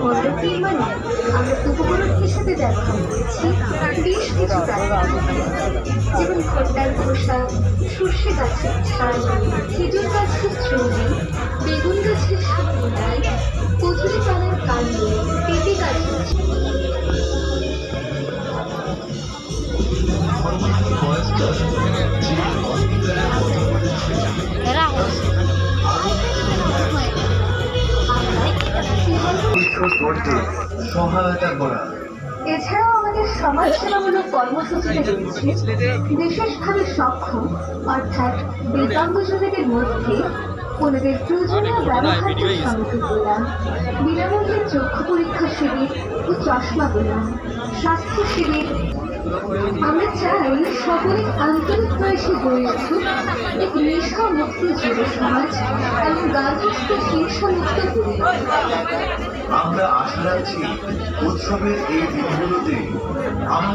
মণ্ডপ নির্মাণে আমরা উপকরণ হিসেবে ব্যবহার করেছি বেশ কিছু যেমন ভুট্টার খোসা, সর্ষে গাছের ছাল, খেজুর গাছের চর্বি, বেগুন গাছের শুকনো ডাল, কচুরি পানার কাণ্ড, পেঁপে গাছের সহায়তা করা। এছাড়াও আমাদের সমাজসেবামূলক কর্মসূচিতে রয়েছে বিশেষভাবে সক্ষম অর্থাৎ দিব্যাঙ্গজনদের মধ্যে ওনাদের প্রয়োজনীয় ব্যবহার্য সামগ্রী প্রদান, বিনামূল্যে চক্ষু পরীক্ষা শিবির ও চশমা প্রদান, স্বাস্থ্য শিবির। আমরা চাই সকলে আন্তরিক প্রয়াসে গড়ে উঠুক এক নেশামুক্ত যুব সমাজ এবং গার্হস্থ্য হিংসামুক্ত পরিবার। আমরা আশা রাখছি উৎসবের এই দিনগুলোতে আমরা